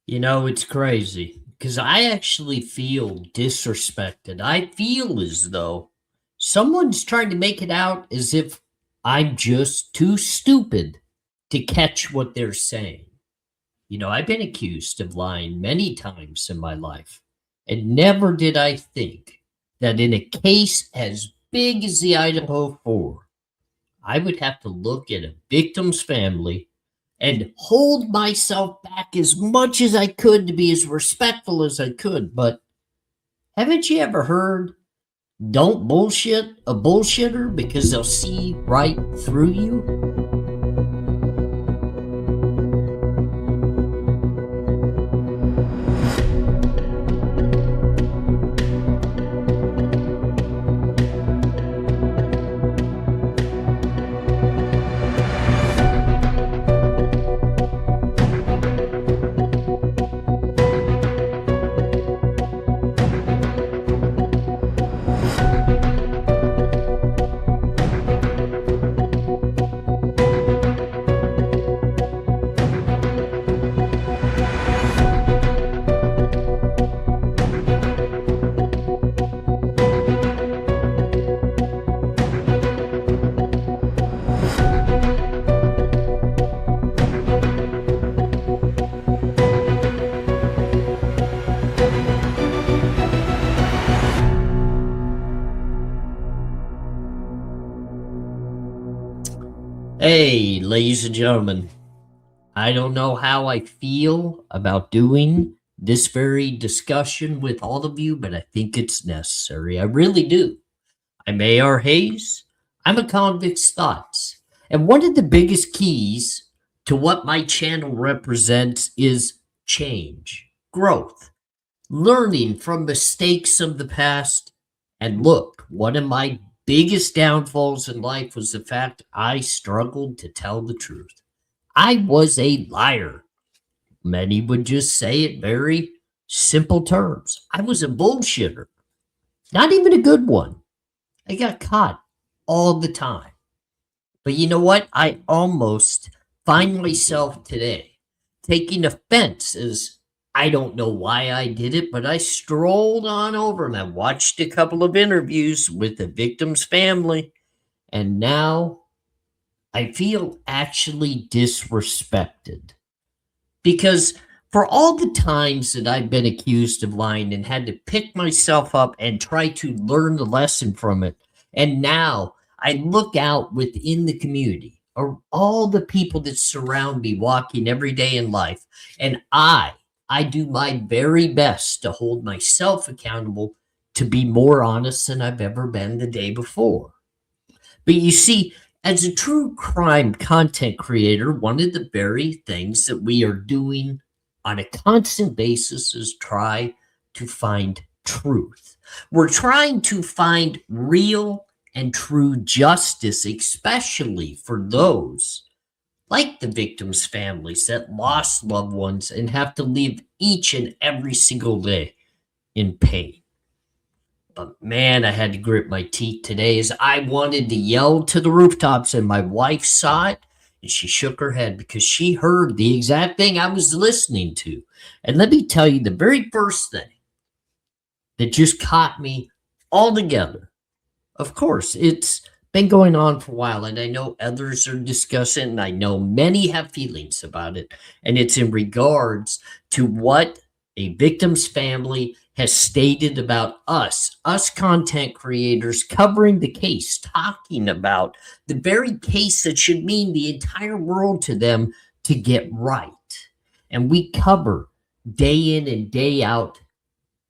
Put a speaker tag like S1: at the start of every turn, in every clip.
S1: It's crazy because I actually feel disrespected. I feel as though someone's trying to make it out as if I'm just too stupid to catch what they're saying. I've been accused of lying many times in my life, and never did I think that in a case as big as the Idaho 4, I would have to look at a victim's family and hold myself back as much as I could to be as respectful as I could. But haven't you ever heard, don't bullshit a bullshitter because they'll see right through you? Hey, ladies and gentlemen, I don't know how I feel about doing this very discussion with all of you, but I think it's necessary. I really do. I'm ARHayes. I'm a convict's thoughts. And one of the biggest keys to what my channel represents is change, growth, learning from mistakes of the past. And look, one of my biggest downfalls in life was the fact I struggled to tell the truth. I was a liar. Many would just say it very simple terms. I was a bullshitter, not even a good one. I got caught all the time. But you know what? I almost find myself today taking offense as I don't know why I did it, but I strolled on over and I watched a couple of interviews with the victim's family. And now I feel actually disrespected because for all the times that I've been accused of lying and had to pick myself up and try to learn the lesson from it, and now I look out within the community or all the people that surround me walking every day in life, and I do my very best to hold myself accountable to be more honest than I've ever been the day before. But you see, as a true crime content creator, one of the very things that we are doing on a constant basis is try to find truth. We're trying to find real and true justice, especially for those like the victims' families that lost loved ones and have to live each and every single day in pain. But man, I had to grit my teeth today as I wanted to yell to the rooftops, and my wife saw it and she shook her head because she heard the exact thing I was listening to. And let me tell you, the very first thing that just caught me altogether, of course, it's been going on for a while, and I know others are discussing, and I know many have feelings about it, and it's in regards to what a victim's family has stated about us content creators covering the case, talking about the very case that should mean the entire world to them to get right. And we cover day in and day out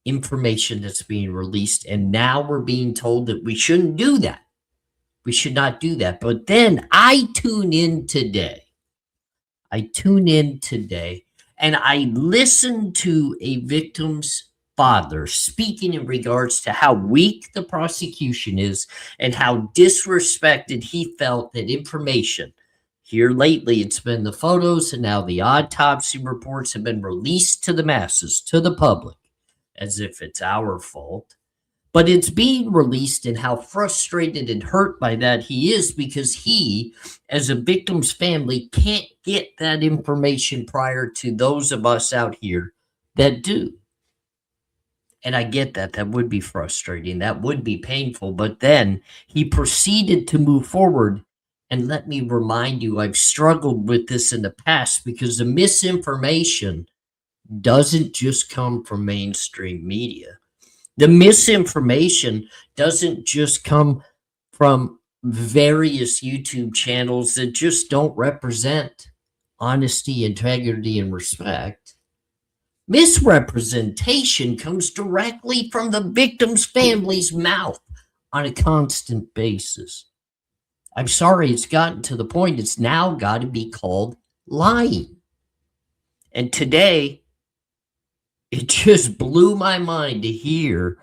S1: information that's being released, and now we're being told that we shouldn't do that. We should not do that. But then I tune in today. And I listen to a victim's father speaking in regards to how weak the prosecution is and how disrespected he felt that information. Here lately, it's been the photos, and now the autopsy reports have been released to the masses, to the public, as if it's our fault. But it's being released, and how frustrated and hurt by that he is, because he, as a victim's family, can't get that information prior to those of us out here that do. And I get that. That would be frustrating. That would be painful. But then he proceeded to move forward. And let me remind you, I've struggled with this in the past, because the misinformation doesn't just come from mainstream media. The misinformation doesn't just come from various YouTube channels that just don't represent honesty, integrity, and respect. Misrepresentation comes directly from the victim's family's mouth on a constant basis. I'm sorry, it's gotten to the point it's now got to be called lying. And today, it just blew my mind to hear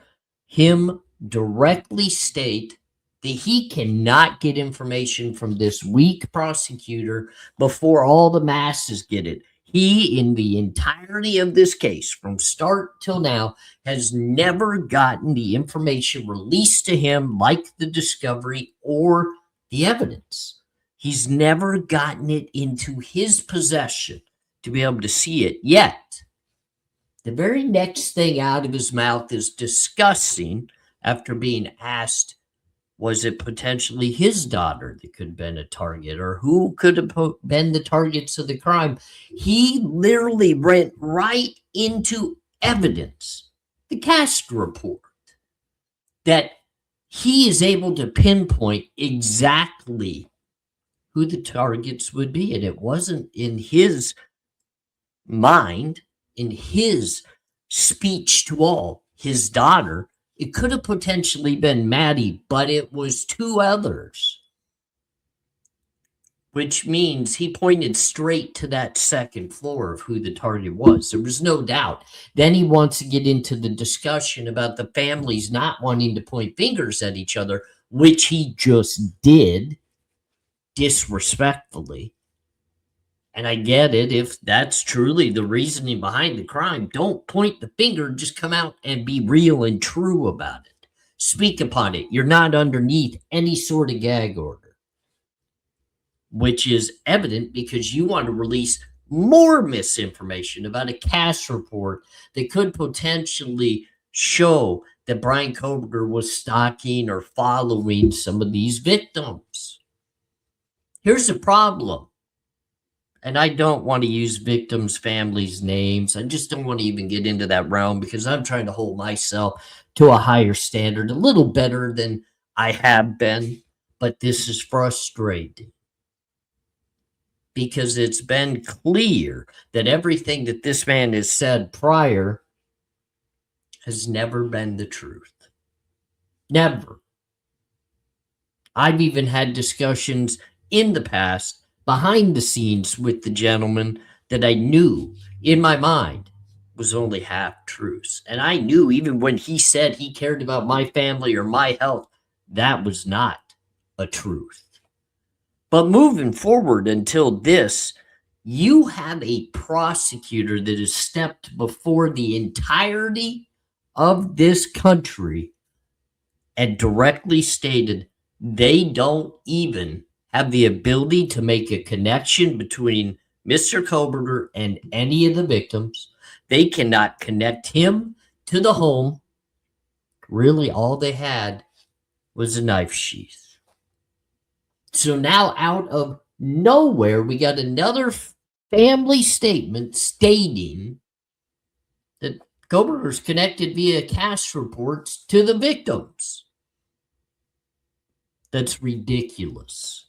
S1: him directly state that he cannot get information from this weak prosecutor before all the masses get it. He, in the entirety of this case, from start till now, has never gotten the information released to him, like the discovery or the evidence. He's never gotten it into his possession to be able to see it yet. The very next thing out of his mouth is discussing, after being asked, was it potentially his daughter that could have been a target, or who could have been the targets of the crime? He literally went right into evidence, the cast report, that he is able to pinpoint exactly who the targets would be. And it wasn't in his mind, in his speech to all, his daughter. It could have potentially been Maddie, but it was two others, which means he pointed straight to that second floor of who the target was. There was no doubt. Then he wants to get into the discussion about the families not wanting to point fingers at each other, which he just did disrespectfully. And I get it. If that's truly the reasoning behind the crime, don't point the finger, just come out and be real and true about it. Speak upon it. You're not underneath any sort of gag order, which is evident because you want to release more misinformation about a cast report that could potentially show that Brian Kohberger was stalking or following some of these victims. Here's the problem. And I don't want to use victims' families' names. I just don't want to even get into that realm, because I'm trying to hold myself to a higher standard, a little better than I have been. But this is frustrating, because it's been clear that everything that this man has said prior has never been the truth. Never. I've even had discussions in the past behind the scenes with the gentleman that I knew in my mind was only half truths. And I knew even when he said he cared about my family or my health, that was not a truth. But moving forward until this, you have a prosecutor that has stepped before the entirety of this country and directly stated they don't even have the ability to make a connection between Mr. Kohberger and any of the victims. They cannot connect him to the home. Really, all they had was a knife sheath. So now, out of nowhere, we got another family statement stating that Kohberger's connected via cast reports to the victims. That's ridiculous.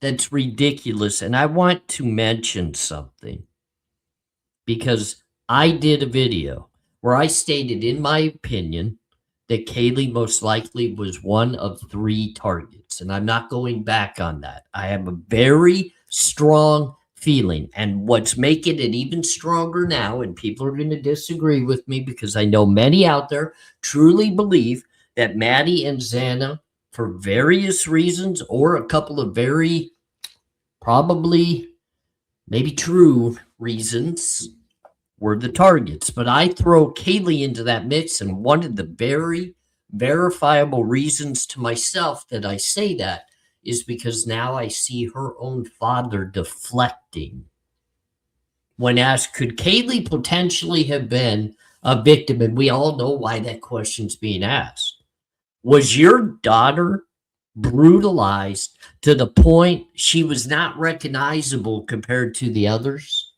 S1: That's ridiculous. And I want to mention something, because I did a video where I stated, in my opinion, that Kaylee most likely was one of 3 targets. And I'm not going back on that. I have a very strong feeling. And what's making it even stronger now, and people are going to disagree with me, because I know many out there truly believe that Maddie and Xana, for various reasons, or a couple of very probably maybe true reasons, were the targets. But I throw Kaylee into that mix, and one of the very verifiable reasons to myself that I say that is because now I see her own father deflecting. When asked, could Kaylee potentially have been a victim? And we all know why that question's being asked. Was your daughter brutalized to the point she was not recognizable compared to the others?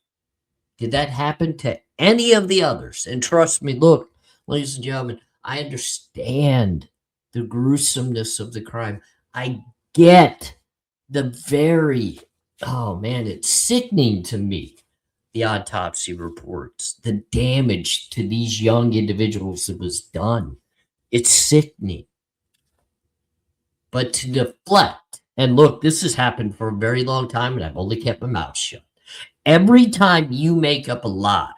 S1: Did that happen to any of the others? And trust me, look, ladies and gentlemen, I understand the gruesomeness of the crime. I get the very, oh man, it's sickening to me, the autopsy reports, the damage to these young individuals that was done. It's sickening. But to deflect, and look, this has happened for a very long time, and I've only kept my mouth shut. Every time you make up a lie,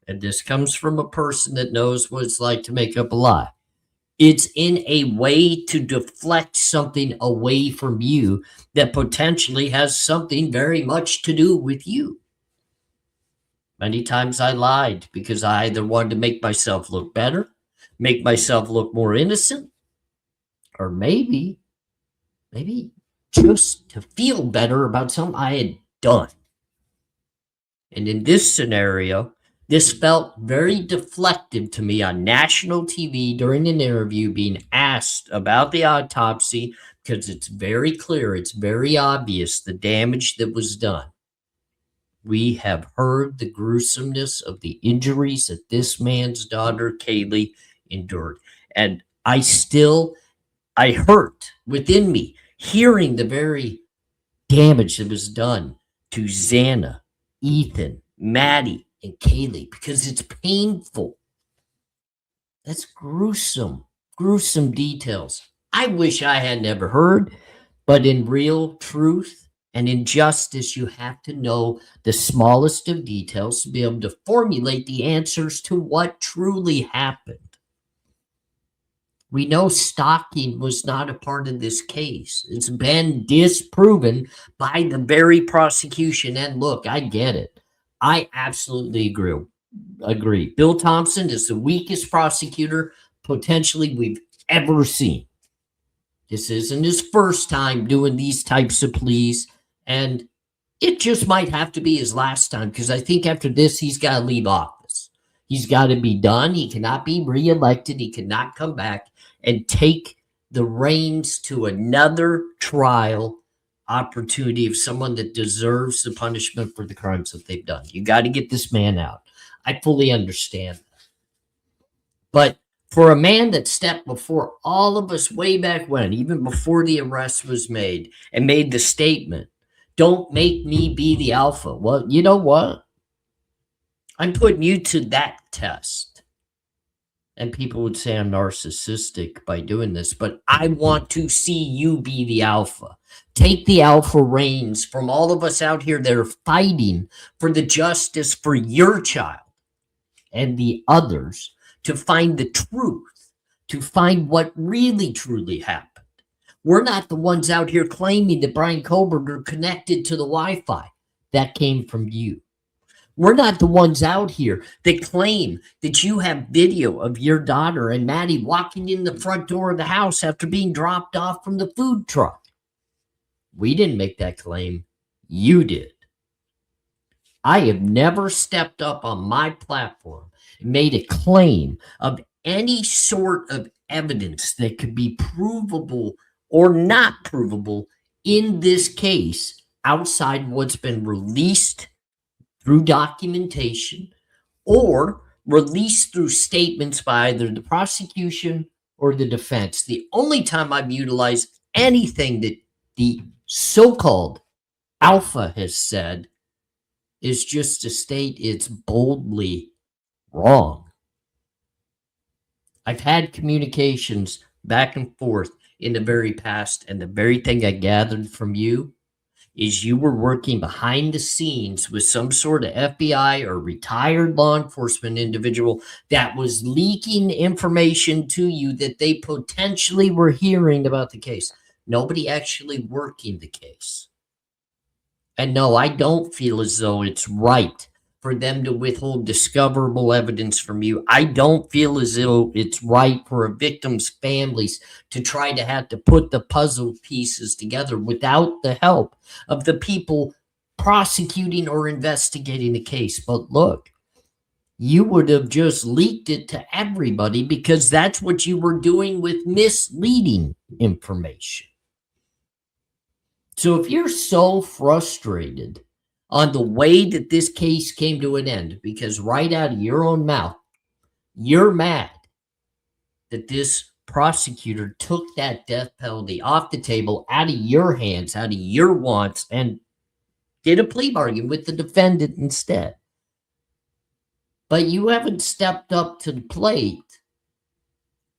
S1: and this comes from a person that knows what it's like to make up a lie, it's in a way to deflect something away from you that potentially has something very much to do with you. Many times I lied because I either wanted to make myself look better, make myself look more innocent, or maybe just to feel better about something I had done. And in this scenario, this felt very deflective to me on national TV during an interview being asked about the autopsy, because it's very clear, it's very obvious the damage that was done. We have heard the gruesomeness of the injuries that this man's daughter, Kaylee, endured. And I hurt within me hearing the very damage that was done to Xana, Ethan, Maddie, and Kaylee, because it's painful. That's gruesome details. I wish I had never heard, but in real truth and in justice, you have to know the smallest of details to be able to formulate the answers to what truly happened. We know stalking was not a part of this case. It's been disproven by the very prosecution. And look, I get it. I absolutely agree. Bill Thompson is the weakest prosecutor potentially we've ever seen. This isn't his first time doing these types of pleas, and it just might have to be his last time, because I think after this, he's got to leave office. He's got to be done. He cannot be reelected. He cannot come back and take the reins to another trial opportunity of someone that deserves the punishment for the crimes that they've done. You got to get this man out. I fully understand that. But for a man that stepped before all of us way back when, even before the arrest was made, and made the statement, "Don't make me be the alpha." Well, you know what? I'm putting you to that test. And people would say I'm narcissistic by doing this, but I want to see you be the alpha. Take the alpha reins from all of us out here that are fighting for the justice for your child and the others, to find the truth, to find what really truly happened. We're not the ones out here claiming that Brian Kohberger connected to the Wi-Fi. That came from you. We're not the ones out here that claim that you have video of your daughter and Maddie walking in the front door of the house after being dropped off from the food truck. We didn't make that claim. You did. I have never stepped up on my platform and made a claim of any sort of evidence that could be provable or not provable in this case outside what's been released through documentation or released through statements by either the prosecution or the defense. The only time I've utilized anything that the so-called alpha has said is just to state it's boldly wrong. I've had communications back and forth in the very past, and the very thing I gathered from you is you were working behind the scenes with some sort of FBI or retired law enforcement individual that was leaking information to you that they potentially were hearing about the case. Nobody actually working the case. And no, I don't feel as though it's right for them to withhold discoverable evidence from you. I don't feel as though it's right for a victim's families to try to have to put the puzzle pieces together without the help of the people prosecuting or investigating the case. But look, you would have just leaked it to everybody because that's what you were doing with misleading information. So if you're so frustrated on the way that this case came to an end, because right out of your own mouth, you're mad that this prosecutor took that death penalty off the table, out of your hands, out of your wants, and did a plea bargain with the defendant instead. But you haven't stepped up to the plate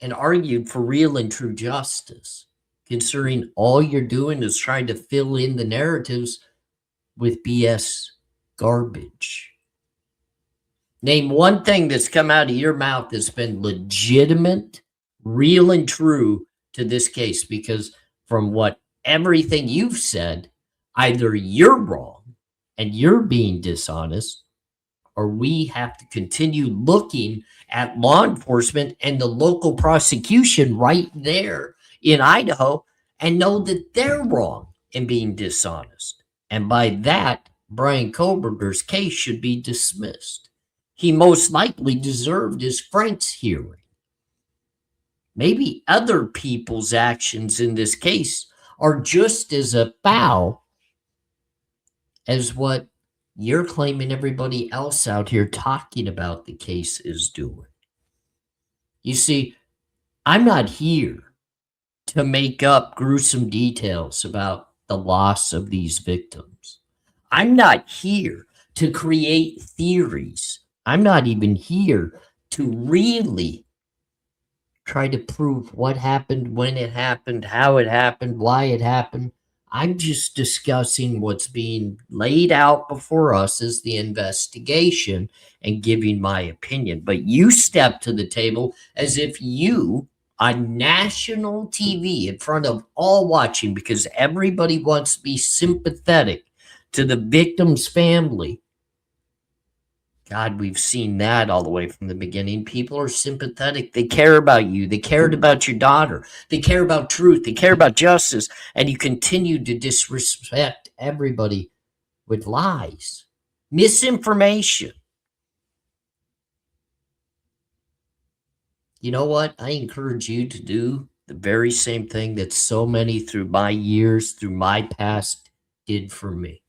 S1: and argued for real and true justice, considering all you're doing is trying to fill in the narratives with BS garbage. Name one thing that's come out of your mouth that's been legitimate, real and true to this case, because from what everything you've said, either you're wrong and you're being dishonest, or we have to continue looking at law enforcement and the local prosecution right there in Idaho and know that they're wrong in being dishonest. And by that, Brian Kohberger's case should be dismissed. He most likely deserved his Frank's hearing. Maybe other people's actions in this case are just as foul as what you're claiming everybody else out here talking about the case is doing. You see, I'm not here to make up gruesome details about the loss of these victims. I'm not here to create theories. I'm not even here to really try to prove what happened, when it happened, how it happened, why it happened. I'm just discussing what's being laid out before us as the investigation and giving my opinion. But you step to the table as if you, on national TV, in front of all watching, because everybody wants to be sympathetic to the victim's family. God, we've seen that all the way from the beginning. People are sympathetic. They care about you. They cared about your daughter. They care about truth. They care about justice. And you continue to disrespect everybody with lies, misinformation. You know what? I encourage you to do the very same thing that so many through my years, through my past, did for me.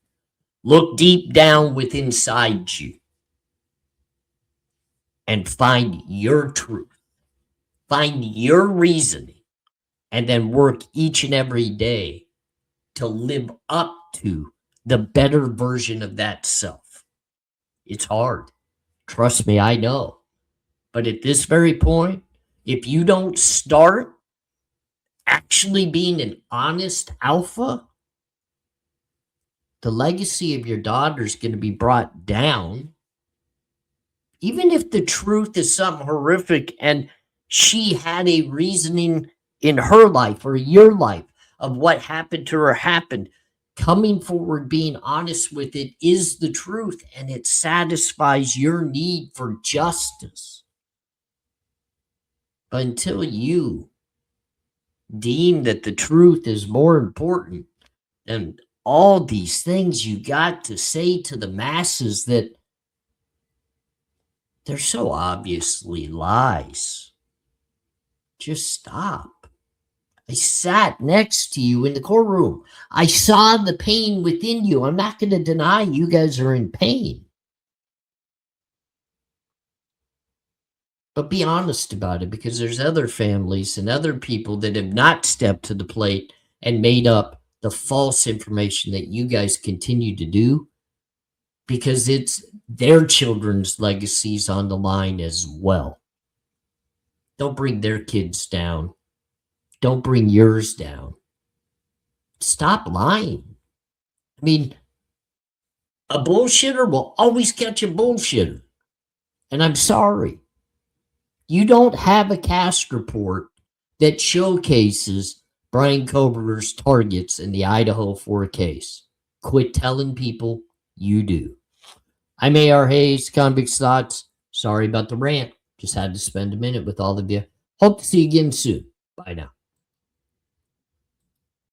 S1: Look deep down within inside you and find your truth. Find your reasoning, and then work each and every day to live up to the better version of that self. It's hard. Trust me, I know. But at this very point, if you don't start actually being an honest alpha, the legacy of your daughter is going to be brought down. Even if the truth is something horrific and she had a reasoning in her life or your life of what happened to her happened, coming forward, being honest with it is the truth, and it satisfies your need for justice. But until you deem that the truth is more important than all these things you got to say to the masses that they're so obviously lies, just stop. I sat next to you in the courtroom. I saw the pain within you. I'm not going to deny you guys are in pain. But be honest about it, because there's other families and other people that have not stepped to the plate and made up the false information that you guys continue to do, because it's their children's legacies on the line as well. Don't bring their kids down. Don't bring yours down. Stop lying. I mean, a bullshitter will always catch a bullshitter. And I'm sorry. You don't have a cast report that showcases Brian Kohberger's targets in the Idaho 4 case. Quit telling people you do. I'm ARHayes, Convicts Thoughts. Sorry about the rant. Just had to spend a minute with all of you. Hope to see you again soon. Bye now.